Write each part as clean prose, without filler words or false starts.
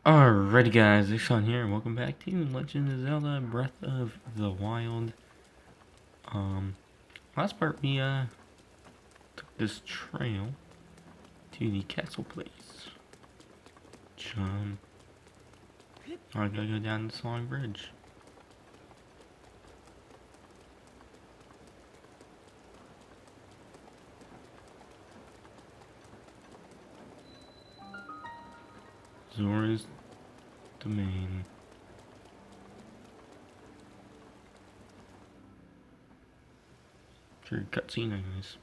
Alrighty guys, Xcon here, and welcome back to Legend of Zelda Breath of the Wild. Last part we took this trail to the castle place. I gotta go down this long bridge. Zora's domain. Sure, cutscene anyways.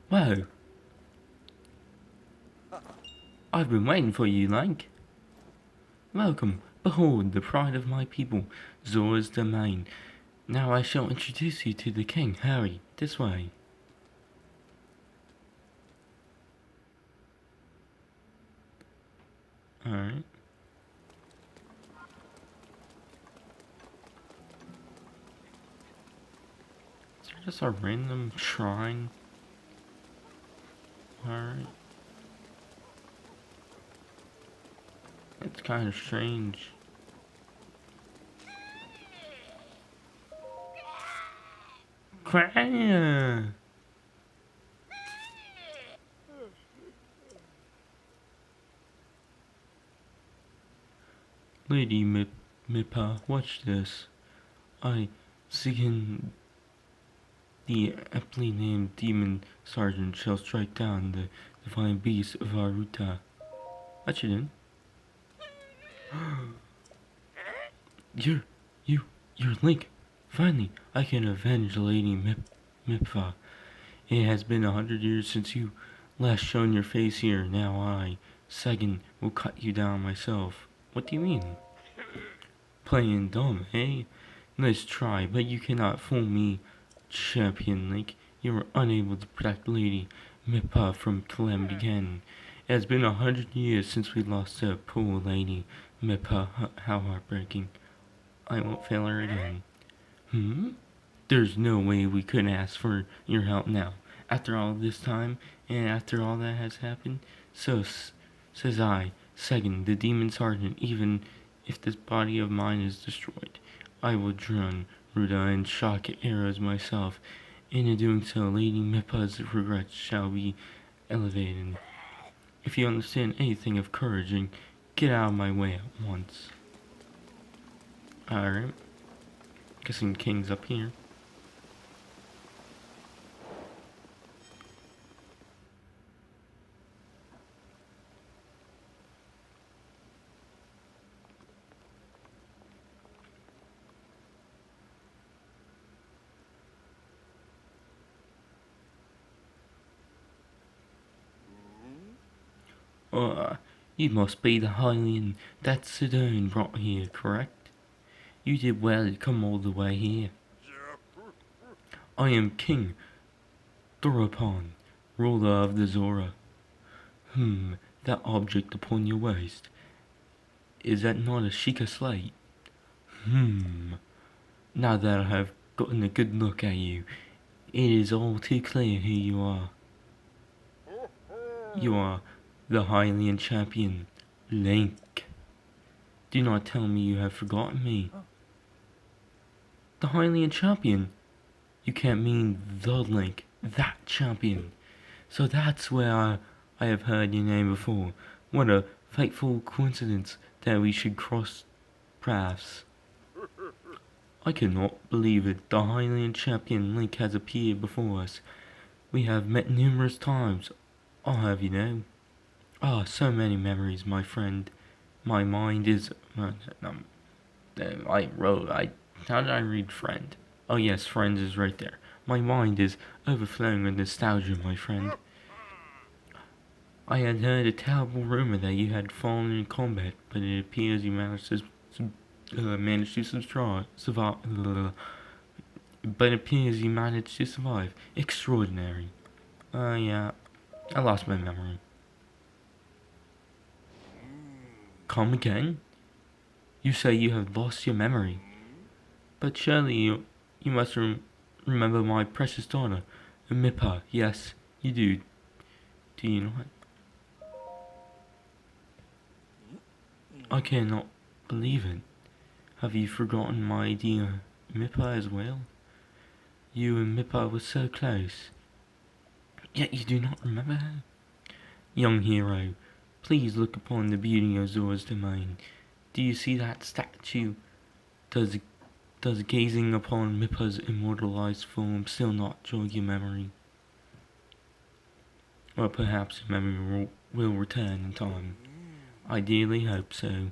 Whoa! I've been waiting for you, Link. Welcome. Behold, the pride of my people, Zora's domain. Now I shall introduce you to the king. Hurry, this way. Alright. Is there just a random shrine? Alright. It's kind of strange. Cry. Lady Mipa, watch this. I, seeking the aptly named demon sergeant, shall strike down the divine beast of Aruta. What you doing? You're Link. Finally, I can avenge Lady Mipfa. It has been 100 years since you last shown your face here. Now I, Sagan, will cut you down myself. What do you mean? Playing dumb, eh? Nice try, but you cannot fool me, Champion Link. You were unable to protect Lady Mippa from calamity again. It has been 100 years since we lost her poor Lady Mippa. How heartbreaking. I won't fail her again. There's no way we could ask for your help now. After all this time, and after all that has happened, so says I, Sagan, the demon sergeant, even if this body of mine is destroyed, I will drown Ruda and shock arrows myself, and in doing so, Lady Mippa's regrets shall be elevated. If you understand anything of courage, and get out of my way at once. Alright. Guessing King's up here. You must be the Hylian that Sidone brought here, correct? You did well to come all the way here. I am King Dorephan, ruler of the Zora. That object upon your waist. Is that not a Sheikah slate? Now that I have gotten a good look at you, it is all too clear who you are. You are the Hylian champion, Link. Do not tell me you have forgotten me. The Hylian champion? You can't mean the Link, that champion. So that's where I have heard your name before. What a fateful coincidence that we should cross paths. I cannot believe it. The Hylian champion Link has appeared before us. We have met numerous times. I'll have you know. So many memories, my friend. My mind is... how did I read friend? Oh yes, friend is right there. My mind is overflowing with nostalgia, my friend. I had heard a terrible rumor that you had fallen in combat, but it appears you managed to survive. Extraordinary. Yeah, I lost my memory. Come again? You say you have lost your memory. But surely you must remember my precious daughter, Mippa. Yes, you do. Do you not? I cannot believe it. Have you forgotten my dear Mippa as well? You and Mippa were so close, yet you do not remember her? Young hero, please look upon the beauty of Zora's domain. Do you see that statue? Does gazing upon Mippa's immortalized form still not jog your memory? Or perhaps your memory will return in time. I dearly hope so.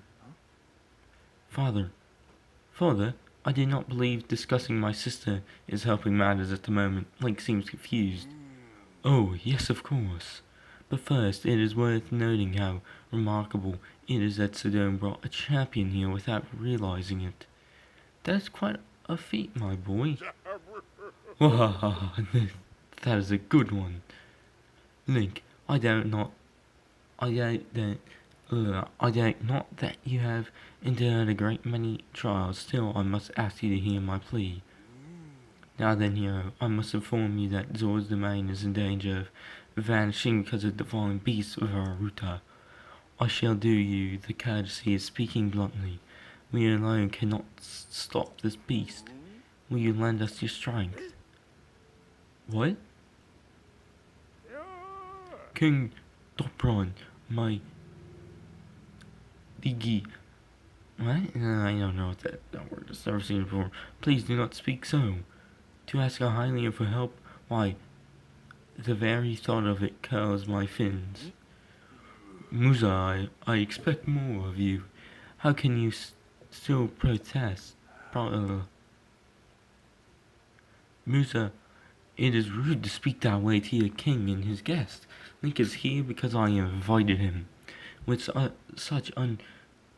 Father, I do not believe discussing my sister is helping matters at the moment. Link seems confused. Oh, yes, of course. But first, it is worth noting how remarkable it is that Sedone brought a champion here without realizing it. That's quite a feat, my boy. Wow, that is a good one. Link, I doubt not that you have endured a great many trials. Still, I must ask you to hear my plea. Now then, hero, I must inform you that Zora's domain is in danger of vanishing because of divine beasts of our Ruta. I shall do you the courtesy of speaking bluntly. We alone cannot stop this beast. Will you lend us your strength? What? King Dorephan, my Digi. What? I don't know what that word is. Never seen it before. Please do not speak so. To ask a Hylian for help, why, the very thought of it curls my fins. Musa, I expect more of you. How can you still protest? Musa, it is rude to speak that way to your king and his guest. Link is here because I invited him. With such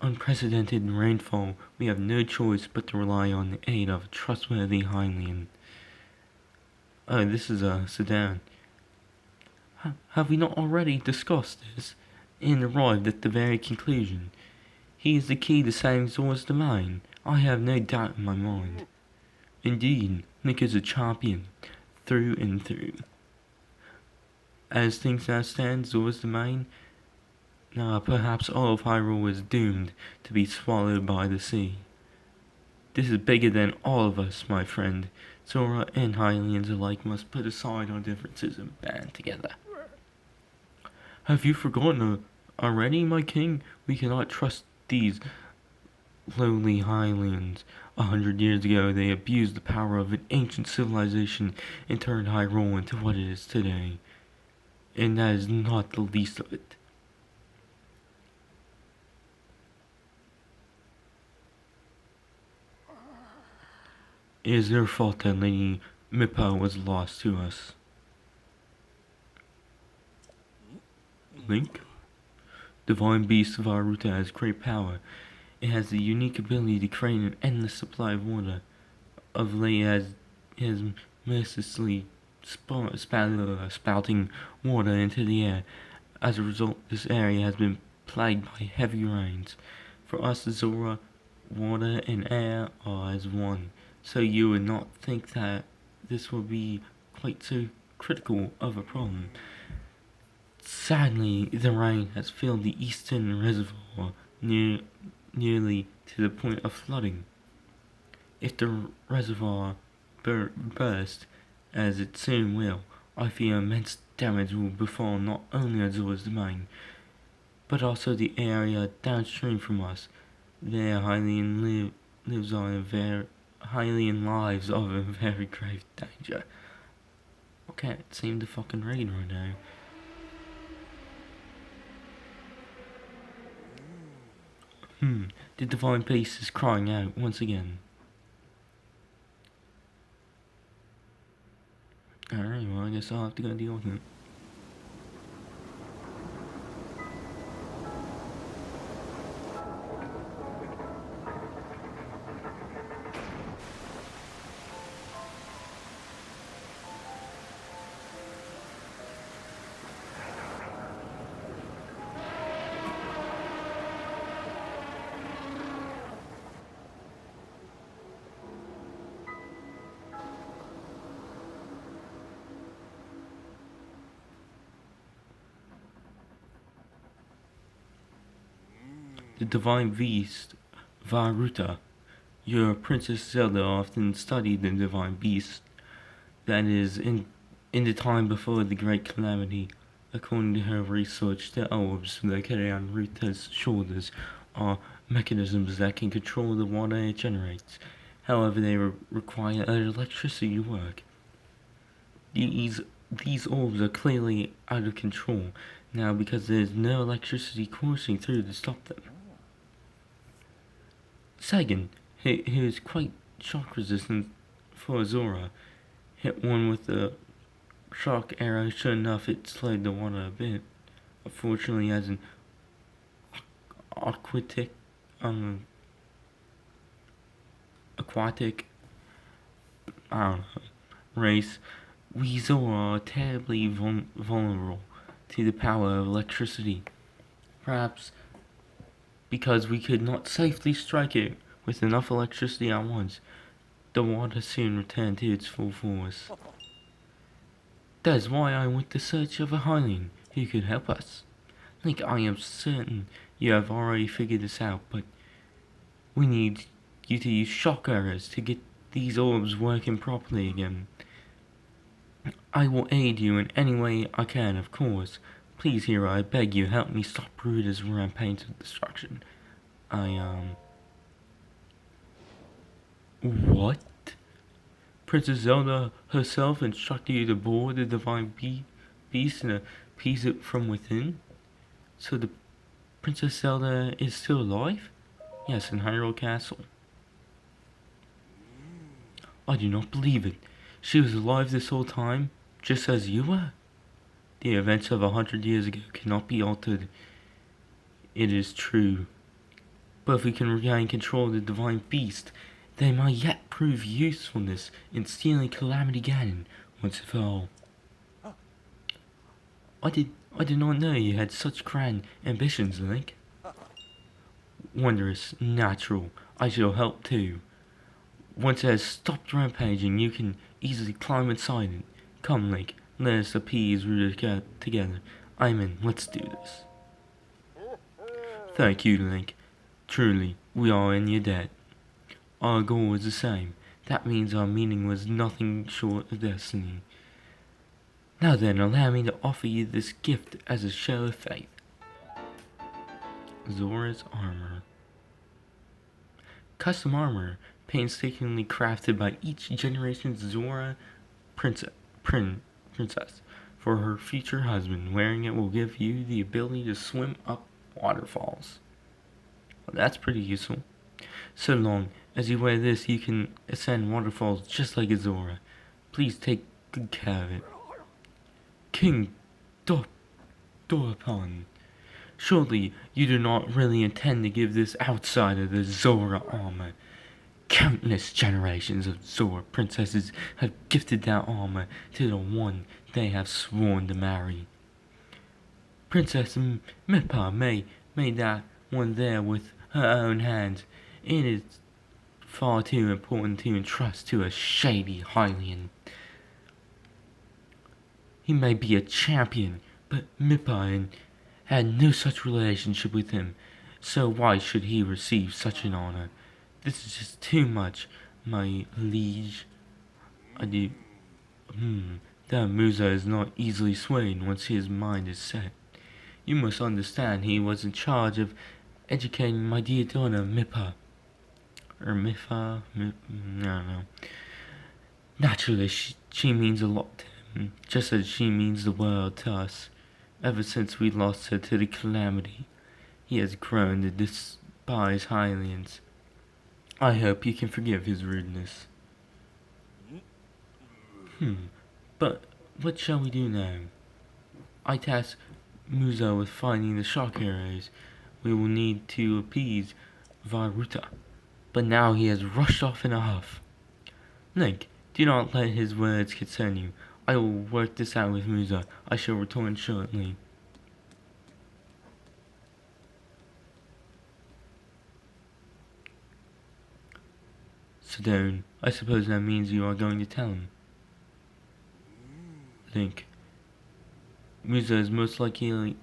unprecedented rainfall, we have no choice but to rely on the aid of a trustworthy Hylian. Oh, this is a sedan. Have we not already discussed this and arrived at the very conclusion? He is the key to saving Zora's domain. I have no doubt in my mind. Indeed, Nick is a champion, through and through. As things now stand, Zora's domain, perhaps all of Hyrule is doomed to be swallowed by the sea. This is bigger than all of us, my friend. Zora and Hylians alike must put aside our differences and band together. Have you forgotten already, my king? We cannot trust these lowly Hylians. 100 years ago, they abused the power of an ancient civilization and turned Hyrule into what it is today. And that is not the least of it. It is their fault that Lady Mippa was lost to us. Link? Divine Beast of our Ruta has great power. It has the unique ability to create an endless supply of water. Of late it has mercilessly spouting water into the air. As a result, this area has been plagued by heavy rains. For us, Zora, water and air are as one. So you would not think that this will be quite so critical of a problem. Sadly, the rain has filled the eastern reservoir nearly to the point of flooding. If the reservoir burst, as it soon will, I fear immense damage will befall not only Azura's domain, but also the area downstream from us. Their Hylian lives are in very grave danger. I can't seem to fucking read right now. The divine beast is crying out once again. Alright, well, I guess I'll have to go deal with it. the divine beast Varuta. Your Princess Zelda often studied the divine beast. That is, in the time before the Great Calamity. According to her research, the orbs located on Ruta's shoulders are mechanisms that can control the water it generates. However, they require electricity to work. These orbs are clearly out of control now because there is no electricity coursing through to stop them. Second, he is quite shock resistant for Zora. Hit one with the shock arrow, sure enough it slowed the water a bit. Unfortunately, as an aquatic I don't know, race, we Zora are terribly vulnerable to the power of electricity. Perhaps because we could not safely strike it with enough electricity at once, the water soon returned to its full force. That is why I went to search of a Hylian who could help us. Link, I am certain you have already figured this out, but we need you to use shock arrows to get these orbs working properly again. I will aid you in any way I can, of course. Please, hero, I beg you, help me stop Ruda's rampage of destruction. What? Princess Zelda herself instructed you to board the divine beast and appease it from within? So the Princess Zelda is still alive? Yes, in Hyrule Castle. I do not believe it. She was alive this whole time, just as you were? The events of 100 years ago cannot be altered. It is true. But if we can regain control of the divine beast, they might yet prove usefulness in stealing Calamity Ganon once and for all. I did not know you had such grand ambitions, Link. Wondrous, natural. I shall help too. Once it has stopped rampaging, you can easily climb inside it. Come, Link, let us appease Ruda together. I'm in, let's do this. Thank you, Link. Truly, we are in your debt. Our goal was the same. That means our meaning was nothing short of destiny. Now then, allow me to offer you this gift as a show of faith. Zora's armor. Custom armor, painstakingly crafted by each generation's Zora princess for her future husband. Wearing it will give you the ability to swim up waterfalls. Well, that's pretty useful. So long as you wear this, you can ascend waterfalls just like a Zora. Please take good care of it. King Dorephan, surely you do not really intend to give this outsider the Zora armor. Countless generations of Zora princesses have gifted that armor to the one they have sworn to marry. Princess Mipa made that one there with her own hands. It is far too important to entrust to a shady Hylian. He may be a champion, but Mipa had no such relationship with him, so why should he receive such an honor? This is just too much, my liege. That Musa is not easily swayed once his mind is set. You must understand he was in charge of educating my dear daughter Mipa. I don't know. Naturally, she means a lot to him, just as she means the world to us. Ever since we lost her to the Calamity, he has grown to despise Hylians. I hope you can forgive his rudeness. But what shall we do now? I tasked Musa with finding the shock arrows we will need to appease Varuta, but now he has rushed off in a huff. Link, do not let his words concern you. I will work this out with Musa. I shall return shortly. Sedone, I suppose that means you are going to tell him. Link, Musa is most likely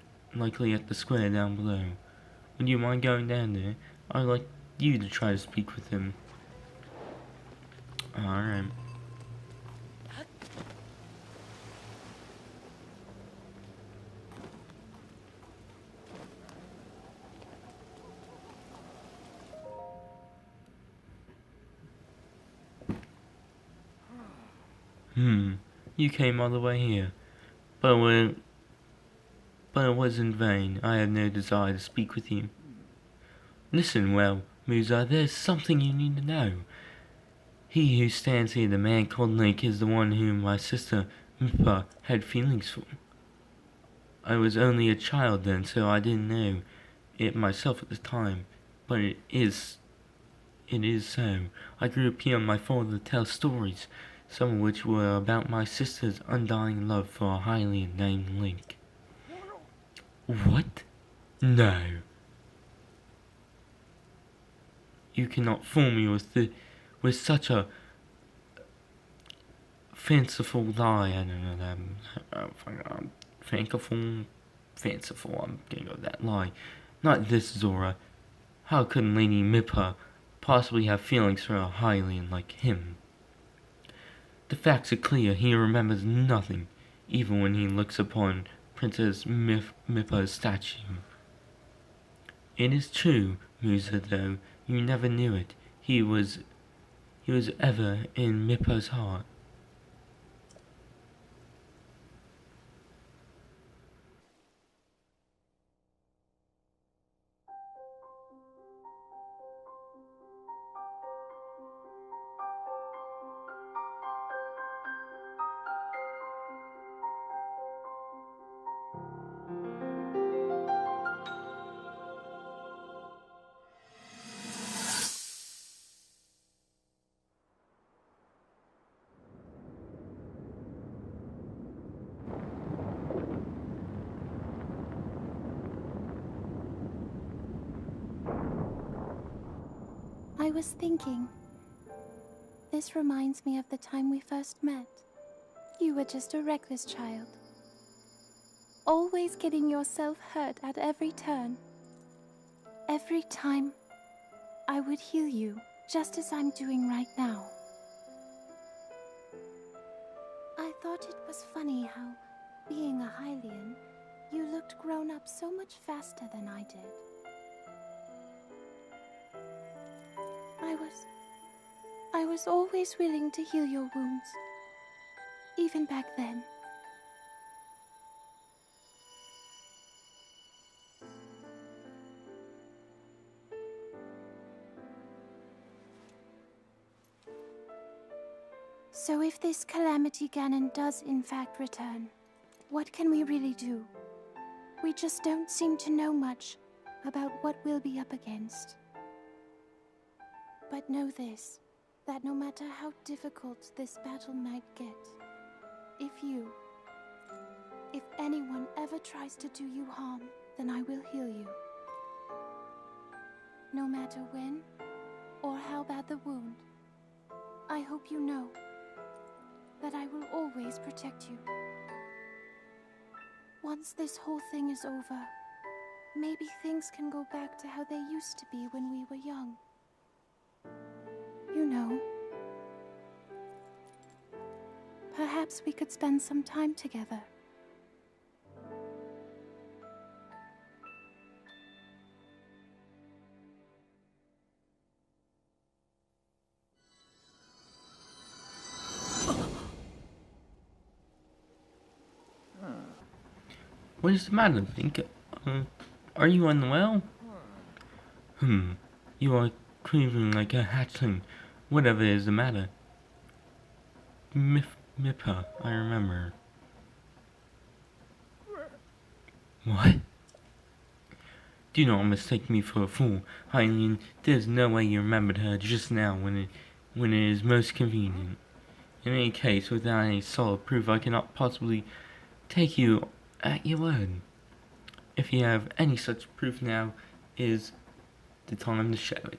at the square down below. Would you mind going down there? I'd like you to try to speak with him. Alright. You came all the way here. But it was in vain. I have no desire to speak with you. Listen well, Musa, there's something you need to know. He who stands here, the man called Link, is the one whom my sister Mipa had feelings for. I was only a child then, so I didn't know it myself at the time, but it is so. I grew up hearing my father tell stories, some of which were about my sister's undying love for a Hylian named Link. What? No. You cannot fool me with such a fanciful lie. I don't know that. Fanciful. I'm gonna go with that lie. Not this, Zora. How could Lady Mipa possibly have feelings for a Hylian like him? The facts are clear. He remembers nothing, even when he looks upon Princess Mipa's statue. It is true, Musa, though you never knew it. He was ever in Mipa's heart. I was thinking, this reminds me of the time we first met. You were just a reckless child, always getting yourself hurt at every turn. Every time, I would heal you, just as I'm doing right now. I thought it was funny how, being a Hylian, you looked grown up so much faster than I did. I was always willing to heal your wounds, even back then. So if this Calamity Ganon does in fact return, what can we really do? We just don't seem to know much about what we'll be up against. But know this, that no matter how difficult this battle might get, if anyone ever tries to do you harm, then I will heal you. No matter when or how bad the wound, I hope you know that I will always protect you. Once this whole thing is over, maybe things can go back to how they used to be when we were young. You know, perhaps we could spend some time together. What is the matter, Link? Are you unwell? You are quivering like a hatchling. Whatever is the matter? Mipa, I remember. What? Do not mistake me for a fool, Hylian. There's no way you remembered her just now when it is most convenient. In any case, without any solid proof, I cannot possibly take you at your word. If you have any such proof, now is the time to show it.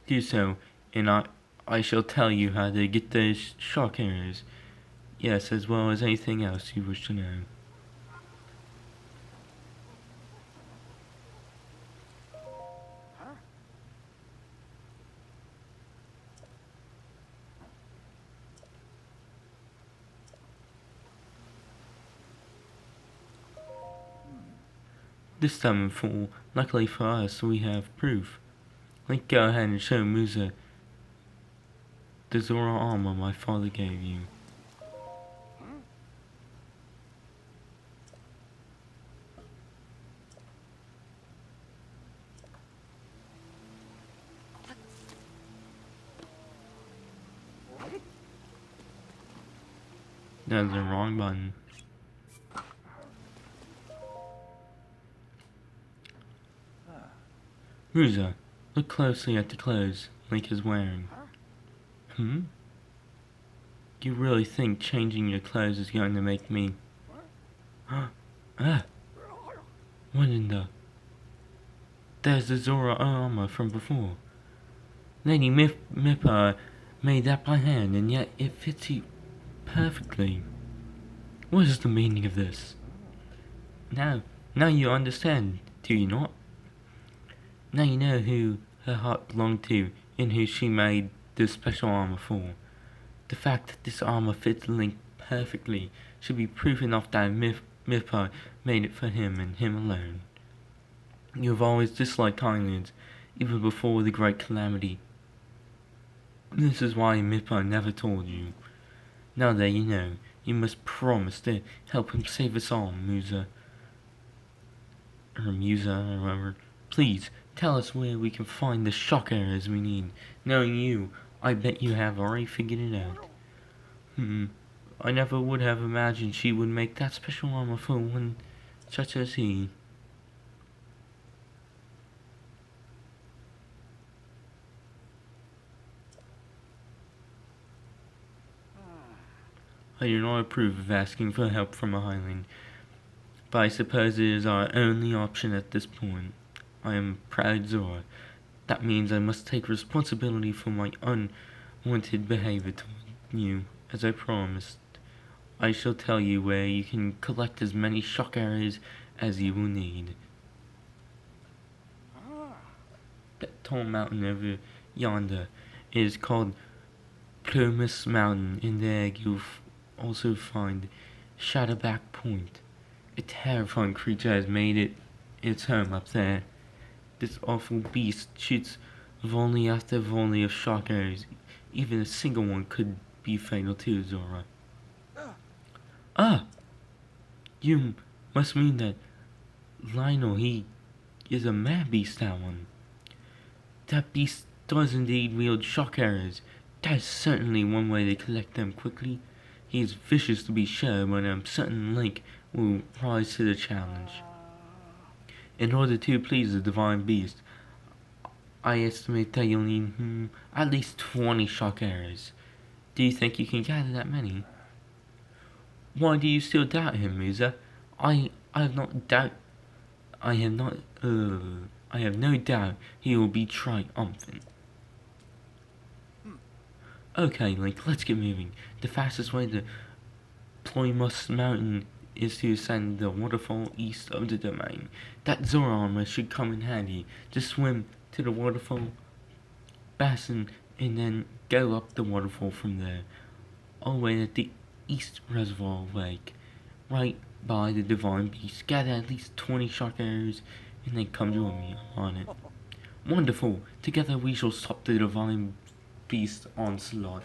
Do so, and I shall tell you how to get those shark arrows. Yes, as well as anything else you wish to know. this time in full. Luckily for us, we have proof. Link, go ahead and show Musa the Zora armor my father gave you. That's the wrong button. Musa, look closely at the clothes Link is wearing. You really think changing your clothes is going to make me... What in the... There's the Zora armor from before. Lady Mippa made that by hand, and yet it fits you perfectly. What is the meaning of this? Now you understand, do you not? Now you know who her heart belonged to and who she made this special armor for. The fact that this armor fits Link perfectly should be proof enough that Mippa made it for him and him alone. You have always disliked islands, even before the Great Calamity. This is why Mippa never told you. Now that you know, you must promise to help him save us all, Musa. Or whatever. Please, tell us where we can find the shock arrows we need. Knowing you, I bet you have already figured it out. I never would have imagined she would make that special armor for one such as he. I do not approve of asking for help from a highling, but I suppose it is our only option at this point. I am proud Zora. That means I must take responsibility for my unwanted behavior toward you, as I promised. I shall tell you where you can collect as many shock arrows as you will need. That tall mountain over yonder is called Plumas Mountain. In there you'll also find Shadowback Point. A terrifying creature has made it its home up there. This awful beast shoots volley after volley of shock arrows. Even a single one could be fatal to Zora. You must mean that Lionel, he is a mad beast, that one. That beast does indeed wield shock arrows. That is certainly one way to collect them quickly. He is vicious to be sure, but I'm certain Link will rise to the challenge. In order to please the divine beast, I estimate that you'll need at least 20 shock arrows. Do you think you can gather that many? Why do you still doubt him, Musa? I have no doubt he will be triumphant. Okay, Link, let's get moving. The fastest way to Plumas Mountain is to ascend the waterfall east of the domain. That Zora armor should come in handy. Just swim to the waterfall basin and then go up the waterfall from there, all the way to the East Reservoir Lake, right by the divine beast. Gather at least 20 shock arrows and then come join me on it. Wonderful! Together we shall stop the divine beast onslaught.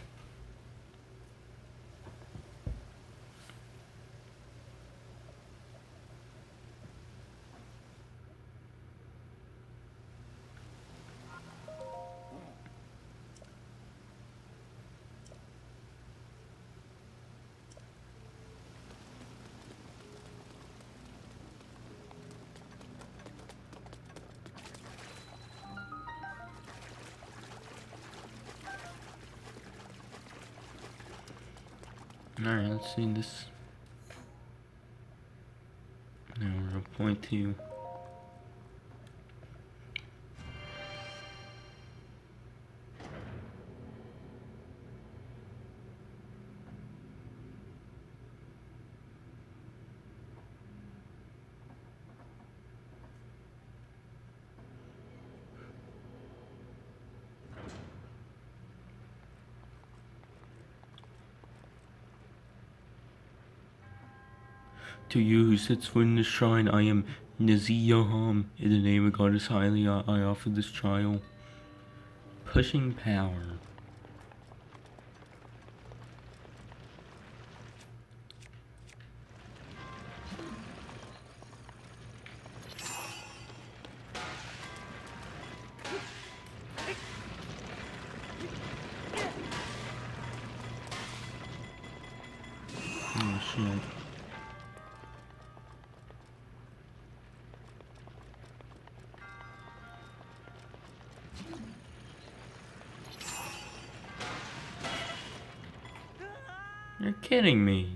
Alright, let's see this. Now we're at point 2. To you who sits within the shrine, I am Naziyaham, in the name of Goddess Highly, I offer this trial. Pushing power. Oh shit. You're kidding me.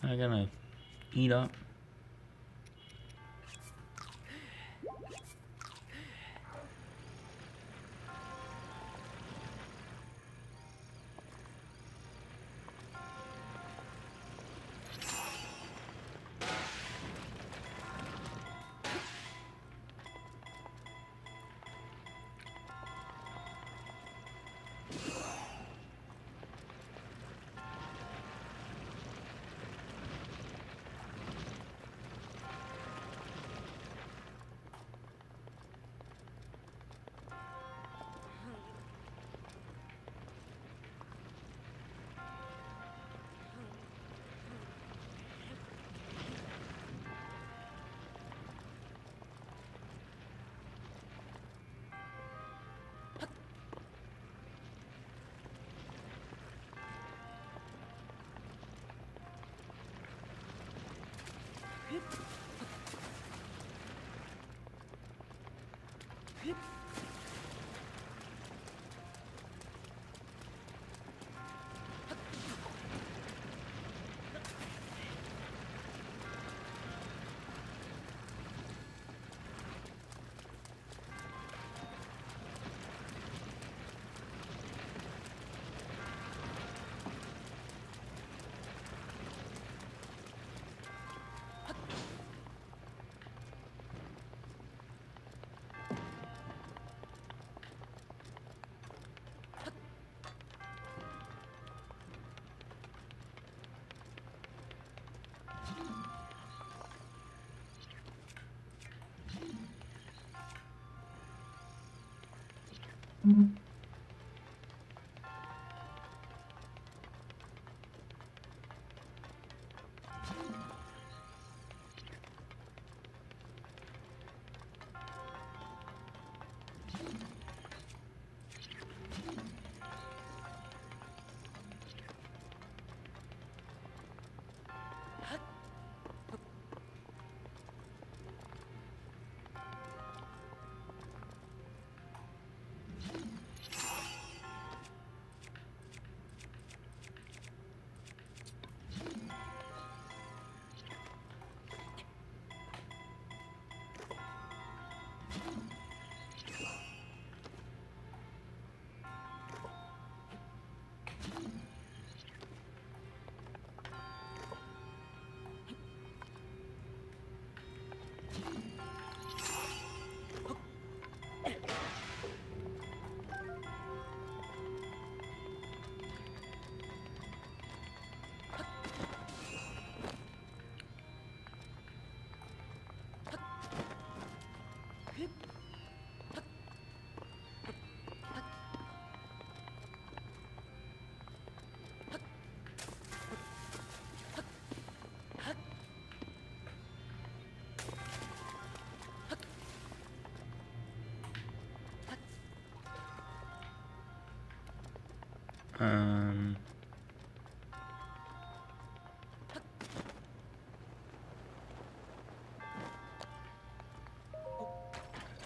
I gotta eat up.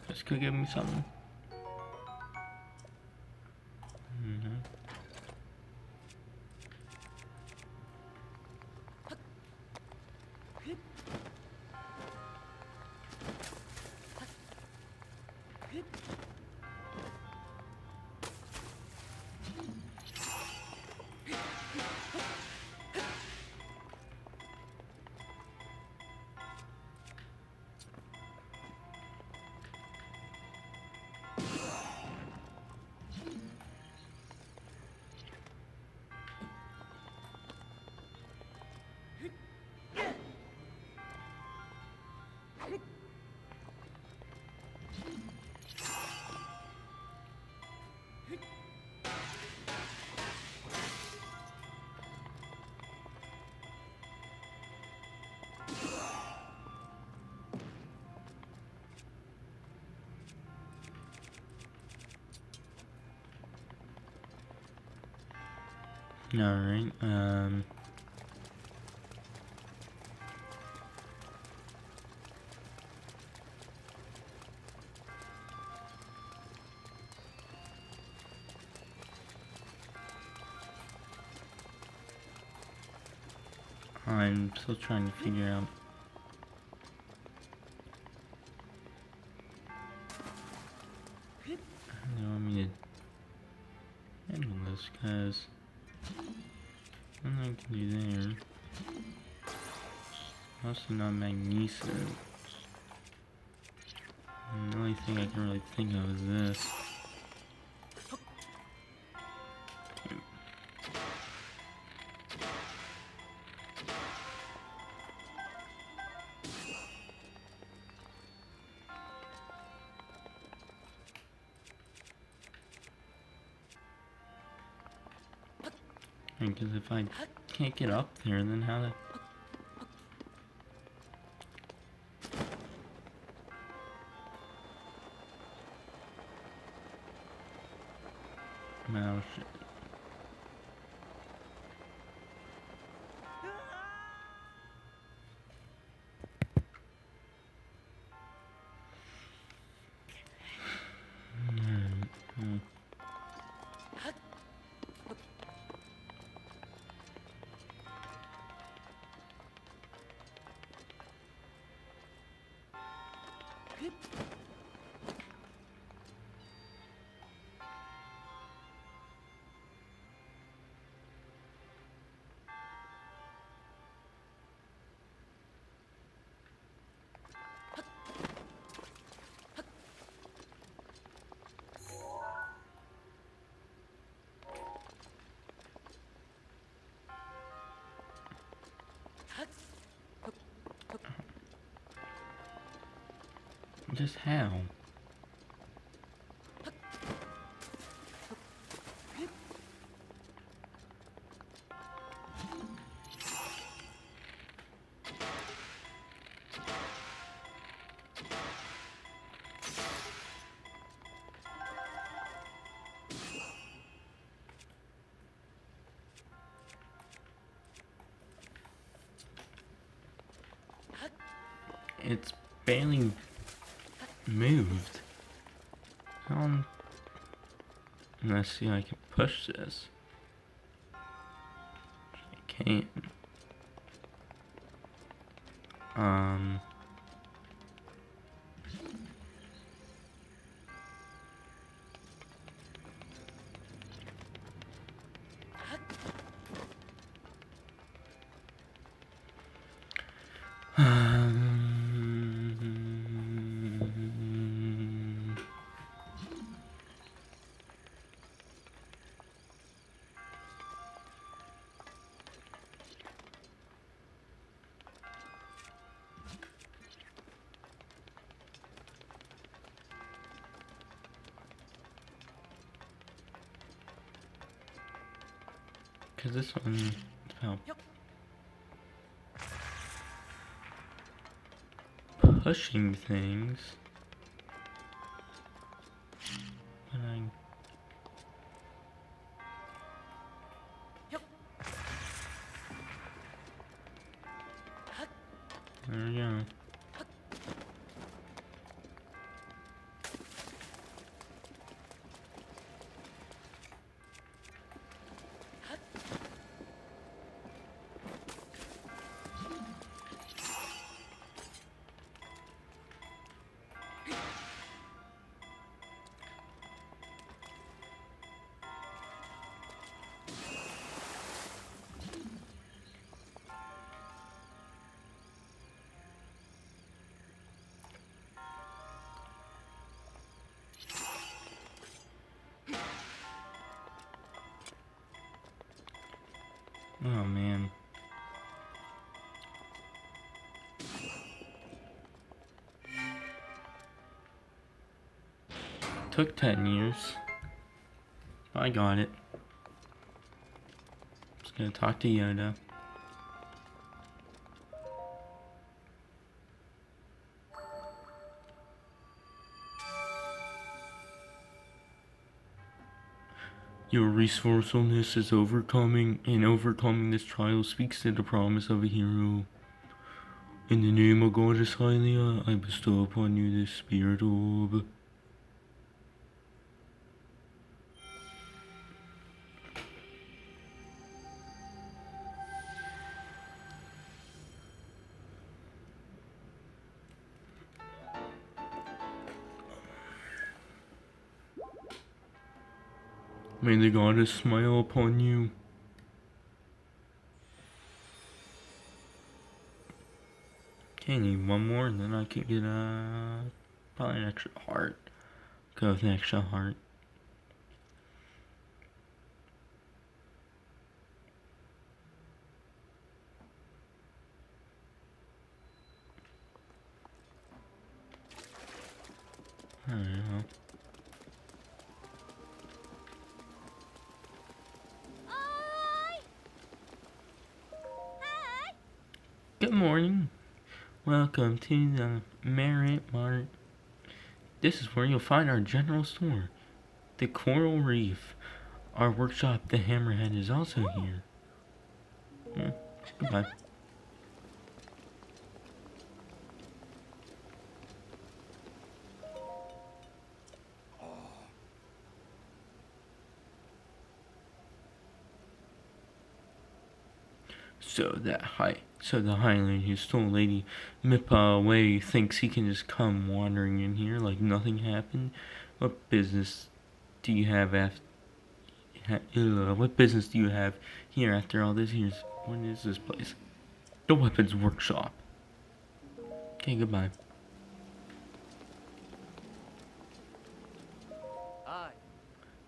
This could give me something. Alright, I'm still trying to figure out. How do you want me to handle this? Because nothing I can do there. Mostly not magnesia. And the only thing I can really think of is this. Because if I can't get up there, then how the... Mouse. Just how? It's barely moved. Let's see, I can push this. I can't. Because this one is about pushing things. But there we go. Oh man. Took 10 years. I got it. Just gonna talk to Yoda. Your resourcefulness is overcoming this trial speaks to the promise of a hero. In the name of Goddess Hylia, I bestow upon you this spirit orb. May the goddess smile upon you. Okay, I need one more and then I can get probably an extra heart. Go with an extra heart. Alright, well. Good morning. Welcome to the Merit Mart. This is where you'll find our general store, the Coral Reef. Our workshop, the Hammerhead, is also here. Goodbye. So the Highland who stole Lady Mippa away thinks he can just come wandering in here like nothing happened. What business do you have what business do you have here after all this years? What is this place? The weapons workshop. Okay, goodbye.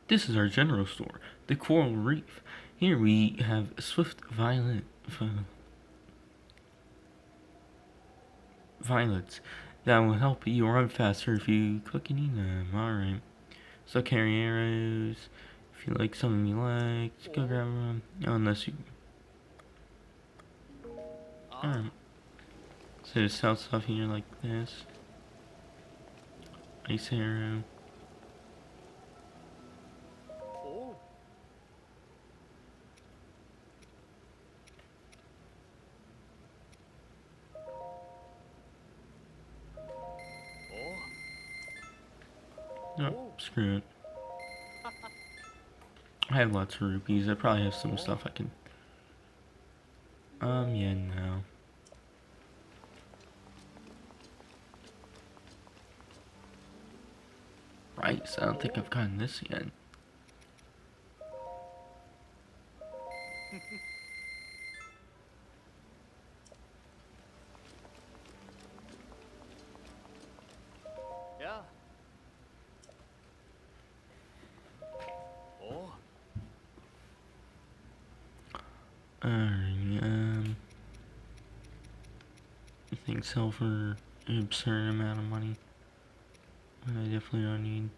This is our general store, the Coral Reef. Here we have swift violets that will help you run faster if you cook and eat them. Alright. So carry arrows. If you like something you like, just go grab them. Unless you... Alright. So just sell stuff here like this. Ice arrow. Oh, screw it. I have lots of rupees. I probably have some stuff I can... yeah, no. Right, so I don't think I've gotten this yet. Yeah. Alright, I think sell for an absurd amount of money. I definitely don't need.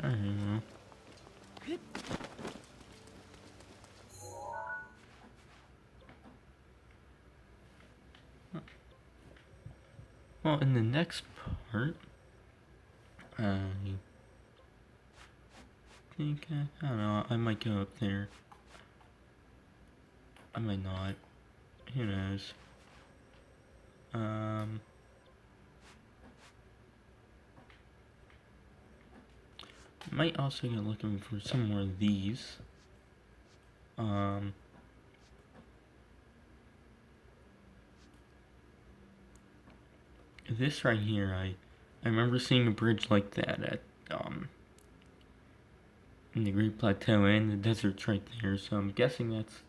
Alright, well. Well, in the next part, I think, I don't know, I might go up there. I might not. Who knows? Might also go looking for some more of these. This right here, I remember seeing a bridge like that at in the Great Plateau and the desert's right there, so I'm guessing that's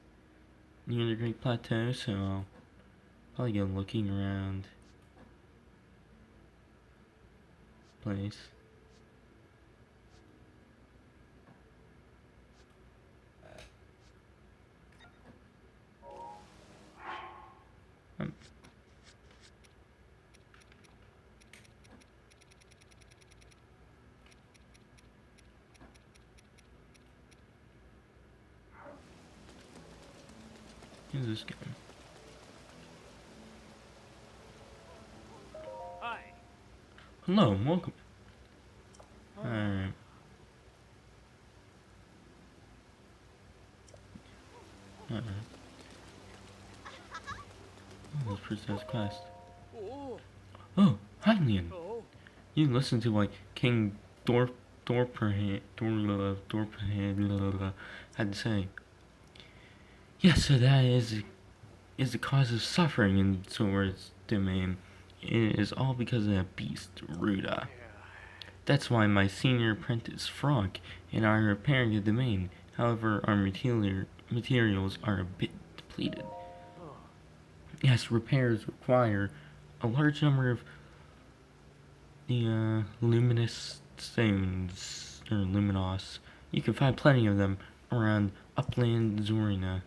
near the Great Plateau, so I'll probably go looking around the place. Who's this guy? Hi. Hello, welcome. Alright. Alright. Oh, this princess quest. Oh. Oh, hi Leon. Oh. You listen to what King Dorephan had to say. Yes, so that is the cause of suffering in Sora's domain. It is all because of that beast, Ruda. That's why my senior apprentice, Franck, and I are repairing the domain. However, our materials are a bit depleted. Yes, repairs require a large number of the luminous stones, or luminos. You can find plenty of them around upland Zorina.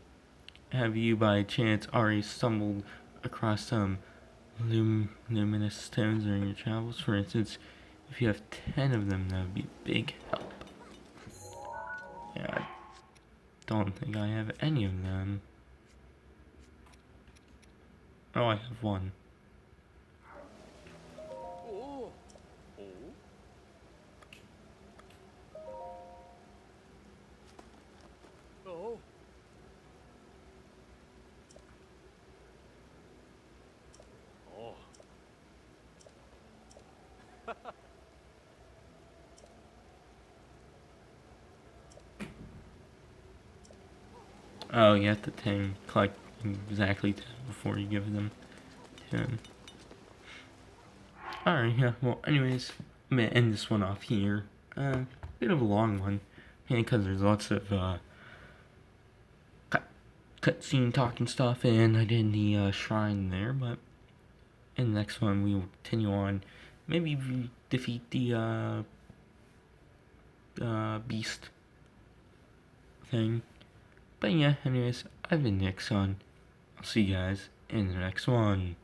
Have you by chance already stumbled across some luminous stones during your travels? For instance, if you have 10 of them, that would be a big help. Yeah, I don't think I have any of them. Oh, I have one. Oh. Oh. Oh. Oh. Oh, you have to collect exactly 10 before you give them to him. Alright, yeah, well, anyways, I'm gonna end this one off here. Bit of a long one, because there's lots of, cutscene talking stuff, and I did the, shrine there, but in the next one, we will continue on. Maybe we defeat the, beast thing. But yeah, anyways, I've been Xcon. I'll see you guys in the next one.